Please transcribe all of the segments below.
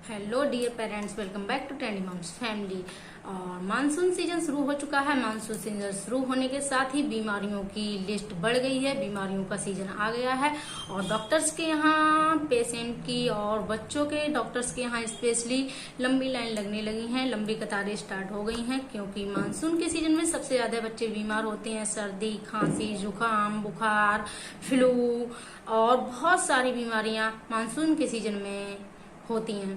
Hello dear parents, welcome back to trendy moms family. और monsoon season शुरू हो चुका है। मानसून सीजन शुरू होने के साथ ही बीमारियों की लिस्ट बढ़ गई है, बीमारियों का सीजन आ गया है। और डॉक्टर्स के यहाँ पेशेंट की और बच्चों के डॉक्टर्स के यहाँ स्पेशली लंबी लाइन लगने लगी हैं, लंबी कतारें स्टार्ट हो गई हैं। क्योंकि मानसून के सीजन में सबसे ज्यादा बच्चे बीमार होते हैं। सर्दी, खांसी, जुकाम, बुखार, फ्लू और बहुत सारी बीमारियां मानसून के सीजन में होती हैं।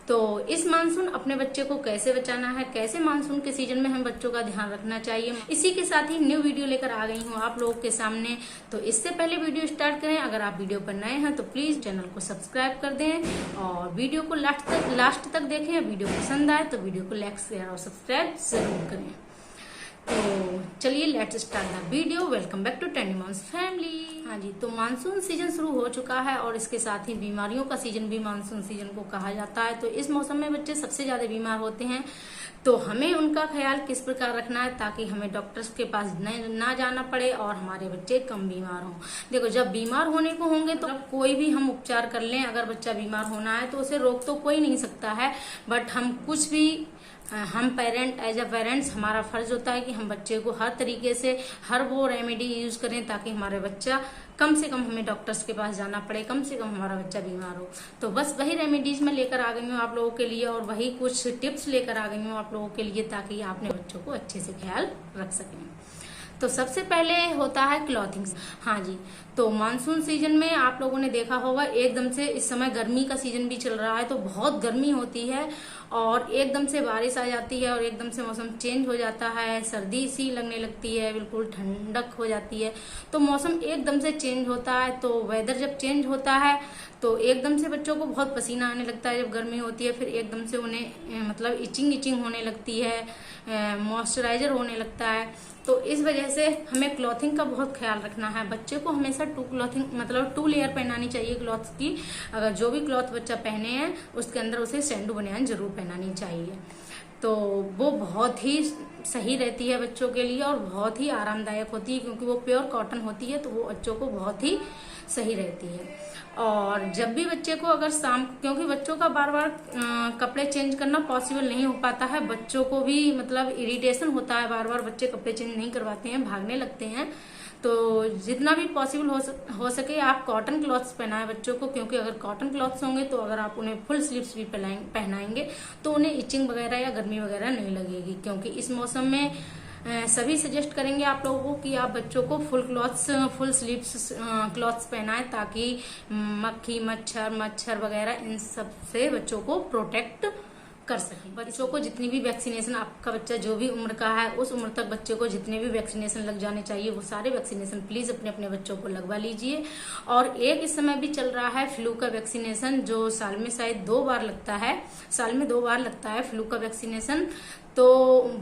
तो इस मानसून अपने बच्चे को कैसे बचाना है, कैसे मानसून के सीजन में हम बच्चों का ध्यान रखना चाहिए, इसी के साथ ही न्यू वीडियो लेकर आ गई हूँ आप लोगों के सामने। तो इससे पहले वीडियो स्टार्ट करें, अगर आप वीडियो पर नए हैं तो प्लीज चैनल को सब्सक्राइब कर दें और वीडियो को लास्ट तक देखें। वीडियो पसंद आए तो वीडियो को लाइक शेयर और सब्सक्राइब जरूर करें। तो चलिए let's start the video. Welcome back to trendy moms family. हाँ जी, तो मानसून सीजन शुरू हो चुका है और इसके साथ ही बीमारियों का सीजन भी मानसून सीजन को कहा जाता है। तो इस मौसम में बच्चे सबसे ज्यादा बीमार होते हैं। तो हमें उनका ख्याल किस प्रकार रखना है ताकि हमें डॉक्टर्स के पास ना जाना पड़े और हमारे बच्चे कम बीमार हों। देखो, जब बीमार होने को होंगे तो कोई भी हम उपचार कर लें, अगर बच्चा बीमार होना है तो उसे रोक तो कोई नहीं सकता है। बट हम पेरेंट एज अ पेरेंट्स हमारा फर्ज होता है कि हम बच्चे को हर तरीके से हर वो रेमेडी यूज करें ताकि हमारे बच्चा कम से कम हमें डॉक्टर्स के पास जाना पड़े, कम से कम हमारा बच्चा बीमार हो। तो बस वही रेमेडीज मैं लेकर आ गई हूँ आप लोगों के लिए और वही कुछ टिप्स लेकर आ गई हूँ आप लोगों के लिए ताकि आप अपने बच्चों को अच्छे से ख्याल रख सकें। तो सबसे पहले होता है क्लॉथिंग। हाँ जी, तो मानसून सीजन में आप लोगों ने देखा होगा एकदम से इस समय गर्मी का सीजन भी चल रहा है तो बहुत गर्मी होती है और एकदम से बारिश आ जाती है और एकदम से मौसम चेंज हो जाता है, सर्दी सी लगने लगती है, बिल्कुल ठंडक हो जाती है। तो मौसम एकदम से चेंज होता है। तो वेदर जब चेंज होता है तो एकदम से बच्चों को बहुत पसीना आने लगता है। जब गर्मी होती है फिर एकदम से उन्हें मतलब इचिंग होने लगती है, मॉइस्चराइजर होने लगता है। तो इस वजह से हमें क्लॉथिंग का बहुत ख्याल रखना है। बच्चे को हमेशा टू लेयर पहनानी चाहिए क्लॉथ की। अगर जो भी क्लॉथ बच्चा पहने हैं उसके अंदर उसे सैंडो बनियान जरूर पहनानी चाहिए। तो वो बहुत ही सही रहती है बच्चों के लिए और बहुत ही आरामदायक होती है क्योंकि वो प्योर कॉटन होती है। तो वो बच्चों को बहुत ही सही रहती है। और जब भी बच्चे को अगर क्योंकि बच्चों का बार बार कपड़े चेंज करना पॉसिबल नहीं हो पाता है, बच्चों को भी मतलब इरिटेशन होता है, बार बार बच्चे कपड़े चेंज नहीं करवाते हैं, भागने लगते हैं। तो जितना भी पॉसिबल हो सके आप कॉटन क्लॉथ्स पहनाएं बच्चों को, क्योंकि अगर कॉटन क्लॉथ्स होंगे तो अगर आप उन्हें फुल स्लीव्स भी पहनाएंगे तो उन्हें इचिंग वगैरह या गर्मी वगैरह नहीं लगेगी। क्योंकि इस मौसम में सभी सजेस्ट करेंगे आप लोगों को कि आप बच्चों को फुल स्लीव्स क्लॉथ्स पहनाएं ताकि मक्खी, मच्छर वगैरह इन सब से बच्चों को प्रोटेक्ट कर सकें। बच्चों को जितनी भी वैक्सीनेशन, आपका बच्चा जो भी उम्र का है उस उम्र तक बच्चे को जितने भी वैक्सीनेशन लग जाने चाहिए वो सारे वैक्सीनेशन प्लीज अपने अपने बच्चों को लगवा लीजिए। और एक इस समय भी चल रहा है फ्लू का वैक्सीनेशन जो साल में शायद 2 बार लगता है, साल में 2 बार लगता है फ्लू का वैक्सीनेशन। तो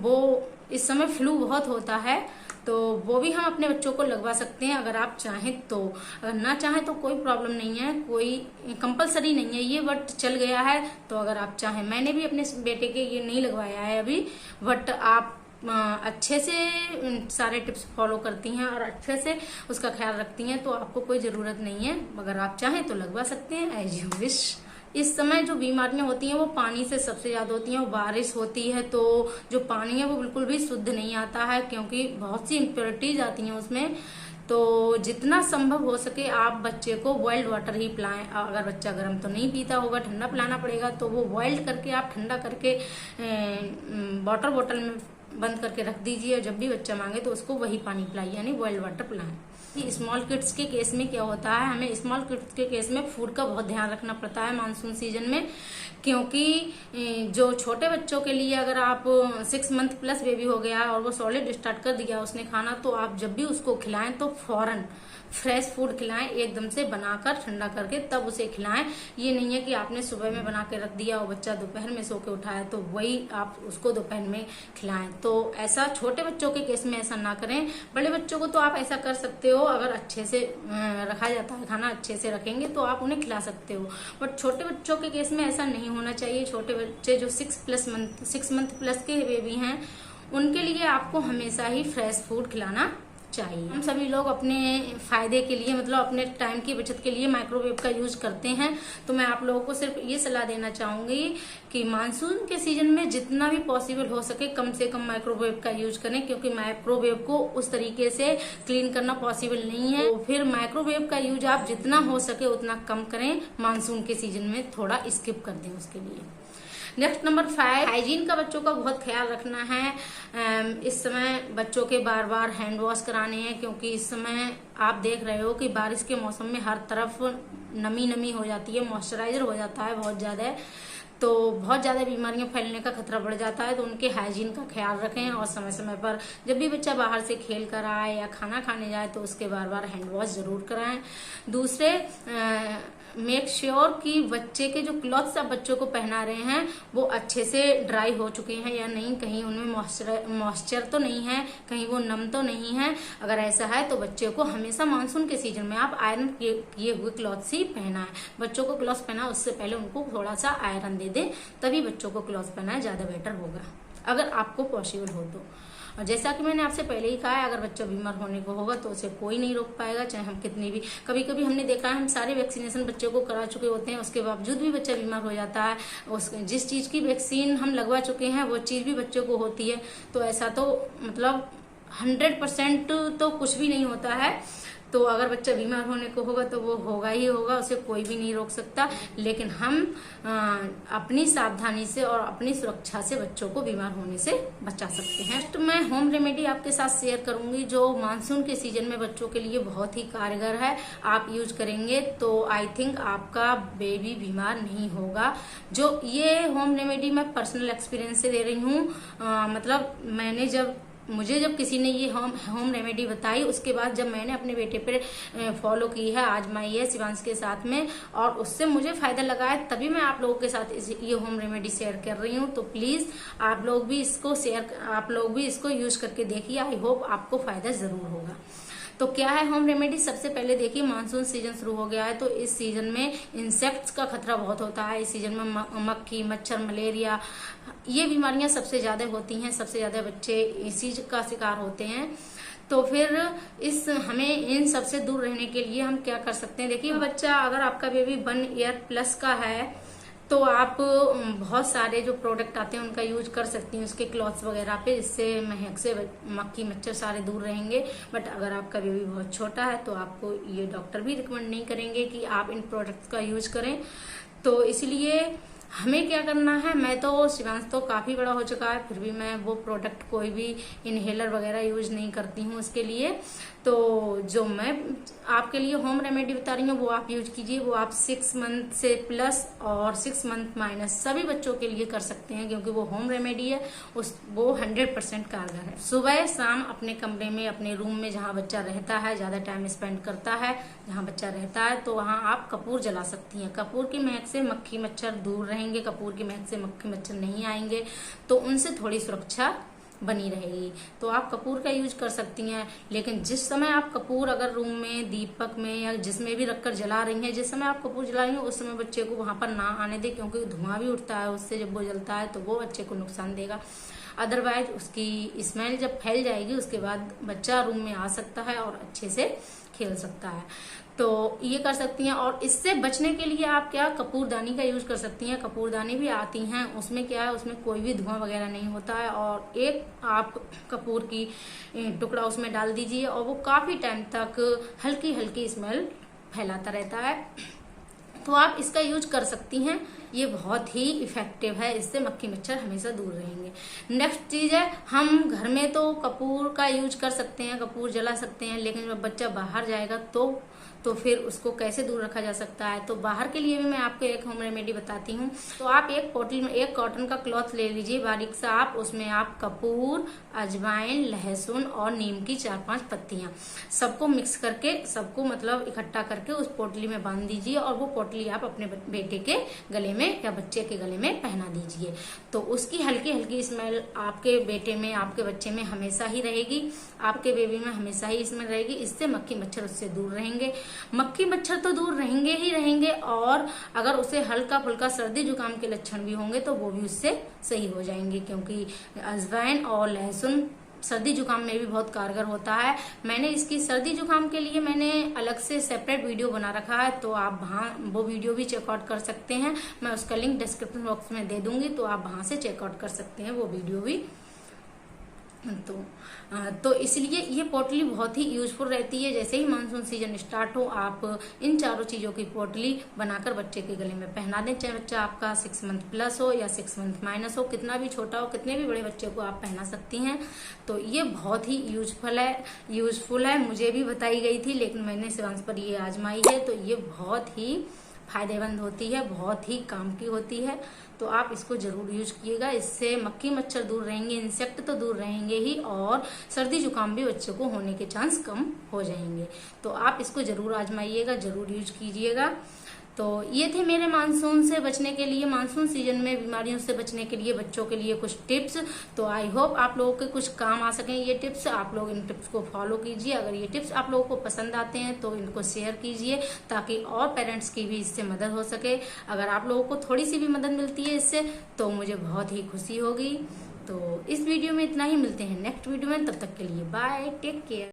वो इस समय फ्लू बहुत होता है तो वो भी हम अपने बच्चों को लगवा सकते हैं अगर आप चाहें तो। अगर ना चाहें तो कोई प्रॉब्लम नहीं है, कोई कंपलसरी नहीं है ये, बट चल गया है तो अगर आप चाहें। मैंने भी अपने बेटे के ये नहीं लगवाया है अभी, बट आप अच्छे से सारे टिप्स फॉलो करती हैं और अच्छे से उसका ख्याल रखती हैं तो आपको कोई जरूरत नहीं है। अगर आप चाहें तो लगवा सकते हैं एज यू विश। इस समय जो बीमारियां होती हैं वो पानी से सबसे ज्यादा होती हैं। वो बारिश होती है तो जो पानी है वो बिल्कुल भी शुद्ध नहीं आता है क्योंकि बहुत सी इम्प्योरिटीज आती हैं उसमें। तो जितना संभव हो सके आप बच्चे को बॉइल्ड वाटर ही पिलाएं। अगर बच्चा गर्म तो नहीं पीता होगा, ठंडा पिलाना पड़ेगा, तो वो बॉइल्ड करके आप ठंडा करके वाटर बोतल में बंद करके रख दीजिए। जब भी बच्चा मांगे तो उसको वही पानी पिलाइए, यानी बॉइल्ड वाटर पिलाएं। स्मॉल किड्स के केस में क्या होता है, हमें स्मॉल किड्स के केस में फूड का बहुत ध्यान रखना पड़ता है मानसून सीजन में। क्योंकि जो छोटे बच्चों के लिए अगर आप 6 मंथ प्लस बेबी हो गया और वो सॉलिड स्टार्ट कर दिया उसने खाना, तो आप जब भी उसको खिलाएं तो फौरन फ्रेश फूड खिलाएं, एकदम से बनाकर ठंडा करके तब उसे खिलाएं। ये नहीं है कि आपने सुबह में बना के रख दिया और बच्चा दोपहर में सो के उठाया तो वही आप उसको दोपहर में खिलाएं। तो ऐसा छोटे बच्चों के केस में ऐसा ना करें। बड़े बच्चों को तो आप ऐसा कर सकते हो, अगर अच्छे से रखा जाता है खाना, अच्छे से रखेंगे तो आप उन्हें खिला सकते हो। बट छोटे बच्चों के केस में ऐसा नहीं होना चाहिए। छोटे बच्चे जो 6 मंथ प्लस के बेबी हैं उनके लिए आपको हमेशा ही फ्रेश फूड खिलाना चाहिए। हम सभी लोग अपने फायदे के लिए, मतलब अपने टाइम की बचत के लिए माइक्रोवेव का यूज करते हैं। तो मैं आप लोगों को सिर्फ ये सलाह देना चाहूंगी कि मानसून के सीजन में जितना भी पॉसिबल हो सके कम से कम माइक्रोवेव का यूज करें, क्योंकि माइक्रोवेव को उस तरीके से क्लीन करना पॉसिबल नहीं है। तो फिर माइक्रोवेव का यूज आप जितना हो सके उतना कम करें, मानसून के सीजन में थोड़ा स्किप कर दें उसके लिए। नेक्स्ट नंबर 5, हाइजीन का बच्चों का बहुत ख्याल रखना है। इस समय बच्चों के बार बार हैंड वॉश कराने हैं, क्योंकि इस समय आप देख रहे हो कि बारिश के मौसम में हर तरफ नमी नमी हो जाती है, मॉइस्चराइजर हो जाता है बहुत ज्यादा, तो बहुत ज्यादा बीमारियां फैलने का खतरा बढ़ जाता है। तो उनके हाइजीन का ख्याल रखें और समय समय पर जब भी बच्चा बाहर से खेल कर आए या खाना खाने जाए तो उसके बार बार हैंड वॉश जरूर कराएं। दूसरे, मेक श्योर कि बच्चे के जो क्लॉथ्स आप बच्चों को पहना रहे हैं वो अच्छे से ड्राई हो चुके हैं या नहीं, कहीं उनमें मॉइस्चर तो नहीं है, कहीं वो नम तो नहीं है। अगर ऐसा है तो बच्चे को हमेशा मानसून के सीजन में आप आयरन किए हुए क्लॉथ्स ही पहना है। बच्चों को क्लॉथ्स पहना उससे पहले उनको थोड़ा सा आयरन दे दें, तभी बच्चों को क्लॉथ्स पहनाए, ज्यादा बेटर होगा अगर आपको पॉसिबल हो तो। और जैसा कि मैंने आपसे पहले ही कहा है, अगर बच्चा बीमार होने को होगा तो उसे कोई नहीं रोक पाएगा, चाहे हम कितनी भी, कभी कभी हमने देखा है हम सारे वैक्सीनेशन बच्चों को करा चुके होते हैं, उसके बावजूद भी बच्चा बीमार हो जाता है। जिस चीज की वैक्सीन हम लगवा चुके हैं वो चीज भी बच्चों को होती है। तो ऐसा तो मतलब 100% तो कुछ भी नहीं होता है। तो अगर बच्चा बीमार होने को होगा तो वो होगा ही होगा, उसे कोई भी नहीं रोक सकता। लेकिन हम अपनी सावधानी से और अपनी सुरक्षा से बच्चों को बीमार होने से बचा सकते हैं। तो मैं होम रेमेडी आपके साथ शेयर करूंगी जो मानसून के सीजन में बच्चों के लिए बहुत ही कारगर है। आप यूज करेंगे तो आई थिंक आपका बेबी बीमार नहीं होगा। जो ये होम रेमेडी मैं पर्सनल एक्सपीरियंस से दे रही हूँ, मतलब मुझे जब किसी ने ये होम रेमेडी बताई, उसके बाद जब मैंने अपने बेटे पे फॉलो की है, आजमाई है शिवांश के साथ में, और उससे मुझे फायदा लगा है, तभी मैं आप लोगों के साथ ये होम रेमेडी शेयर कर रही हूँ। तो प्लीज आप लोग भी इसको यूज करके देखिए। आई होप आपको फायदा जरूर होगा। तो क्या है होम रेमेडी? सबसे पहले देखिए, मानसून सीजन शुरू हो गया है तो इस सीजन में इंसेक्ट्स का खतरा बहुत होता है। इस सीजन में मक्खी, मच्छर, मलेरिया, ये बीमारियां सबसे ज्यादा होती हैं, सबसे ज्यादा बच्चे इसी का शिकार होते हैं। तो फिर हमें इन सबसे दूर रहने के लिए हम क्या कर सकते हैं? देखिए, बच्चा अगर आपका बेबी 1 ईयर प्लस का है तो आप बहुत सारे जो प्रोडक्ट आते हैं उनका यूज कर सकती हैं उसके क्लॉथ्स वगैरह पे, जिससे महक से मक्खी मच्छर सारे दूर रहेंगे। बट अगर आपका बेबी बहुत छोटा है तो आपको ये डॉक्टर भी रिकमेंड नहीं करेंगे कि आप इन प्रोडक्ट्स का यूज करें। तो इसलिए हमें क्या करना है, मैं तो शिवांश तो काफी बड़ा हो चुका है फिर भी मैं वो प्रोडक्ट कोई भी इनहेलर वगैरह यूज नहीं करती हूँ उसके लिए। तो जो मैं आपके लिए होम रेमेडी बता रही हूँ वो आप यूज कीजिए। वो आप 6 मंथ से प्लस और 6 मंथ माइनस सभी बच्चों के लिए कर सकते हैं, क्योंकि वो होम रेमेडी है, वो 100% कारगर है। सुबह शाम अपने कमरे में, अपने रूम में जहाँ बच्चा रहता है, ज्यादा टाइम स्पेंड करता है जहाँ बच्चा रहता है, तो वहाँ आप कपूर जला सकती हैं। कपूर की महक से मक्खी मच्छर दूर रहेंगे, कपूर की महक से मक्खी मच्छर नहीं आएंगे, तो उनसे थोड़ी सुरक्षा बनी रहेगी। तो आप कपूर का यूज कर सकती हैं। लेकिन जिस समय आप कपूर अगर रूम में, दीपक में या जिसमें भी रखकर जला रही हैं, जिस समय आप कपूर जला रही हैं उस समय बच्चे को वहां पर ना आने दे, क्योंकि धुआं भी उठता है उससे, जब वो जलता है तो वो बच्चे को नुकसान देगा। अदरवाइज उसकी स्मेल जब फैल जाएगी उसके बाद बच्चा रूम में आ सकता है और अच्छे से खेल सकता है। तो ये कर सकती हैं। और इससे बचने के लिए आप क्या, कपूरदानी का यूज कर सकती हैं। कपूरदानी भी आती हैं, उसमें क्या है, उसमें कोई भी धुआं वगैरह नहीं होता है, और एक आप कपूर की टुकड़ा उसमें डाल दीजिए और वो काफी टाइम तक हल्की हल्की स्मेल फैलाता रहता है। तो आप इसका यूज कर सकती हैं, ये बहुत ही इफेक्टिव है, इससे मक्खी मच्छर हमेशा दूर रहेंगे। नेक्स्ट चीज है, हम घर में तो कपूर का यूज कर सकते हैं, कपूर जला सकते हैं, लेकिन जब बच्चा बाहर जाएगा तो फिर उसको कैसे दूर रखा जा सकता है? तो बाहर के लिए भी मैं आपको एक होम रेमेडी बताती हूँ। तो आप एक पोटली में एक कॉटन का क्लॉथ ले लीजिए बारीक सा, आप उसमें आप कपूर, अजवाइन, लहसुन और नीम की 4-5 पत्तियां सबको मिक्स करके, सबको मतलब इकट्ठा करके उस पोटली में बांध दीजिए, और वो पोटली आप अपने बेटे के गले में या बच्चे के गले में पहना दीजिए। तो उसकी हल्की हल्की स्मेल आपके बेटे में, आपके बच्चे में हमेशा ही रहेगी, आपके बेबी में हमेशा ही स्मेल रहेगी। इससे मक्खी मच्छर उससे दूर रहेंगे। मक्खी मच्छर तो दूर रहेंगे ही रहेंगे, और अगर उसे हल्का फुल्का सर्दी जुकाम के लक्षण भी होंगे तो वो भी उससे सही हो जाएंगे, क्योंकि अजवाइन और लहसुन सर्दी जुकाम में भी बहुत कारगर होता है। मैंने इसकी सर्दी जुकाम के लिए मैंने अलग से सेपरेट वीडियो बना रखा है, तो आप वहाँ वो वीडियो भी चेकआउट कर सकते हैं। मैं उसका लिंक डिस्क्रिप्शन बॉक्स में दे दूंगी, तो आप वहां से चेकआउट कर सकते हैं वो वीडियो भी। तो इसलिए ये पोटली बहुत ही यूजफुल रहती है। जैसे ही मानसून सीजन स्टार्ट हो, आप इन चारों चीजों की पोटली बनाकर बच्चे के गले में पहना दें। चाहे बच्चा आपका 6 मंथ प्लस हो या 6 मंथ माइनस हो, कितना भी छोटा हो, कितने भी बड़े बच्चे को आप पहना सकती हैं। तो ये बहुत ही यूजफुल है। मुझे भी बताई गई थी, लेकिन मैंने शिवांश पर ये आजमाई है, तो ये बहुत ही फायदेमंद होती है, बहुत ही काम की होती है। तो आप इसको जरूर यूज कीजिएगा। इससे मक्खी मच्छर दूर रहेंगे, इंसेक्ट तो दूर रहेंगे ही, और सर्दी जुकाम भी बच्चों को होने के चांस कम हो जाएंगे। तो आप इसको जरूर आजमाइएगा, जरूर यूज कीजिएगा। तो ये थे मेरे मानसून से बचने के लिए, मानसून सीजन में बीमारियों से बचने के लिए बच्चों के लिए कुछ टिप्स। तो आई होप आप लोगों के कुछ काम आ सकें ये टिप्स। आप लोग इन टिप्स को फॉलो कीजिए। अगर ये टिप्स आप लोगों को पसंद आते हैं तो इनको शेयर कीजिए, ताकि और पेरेंट्स की भी इससे मदद हो सके। अगर आप लोगों को थोड़ी सी भी मदद मिलती है इससे, तो मुझे बहुत ही खुशी होगी। तो इस वीडियो में इतना ही, मिलते हैं नेक्स्ट वीडियो में। तब तक के लिए बाय, टेक केयर।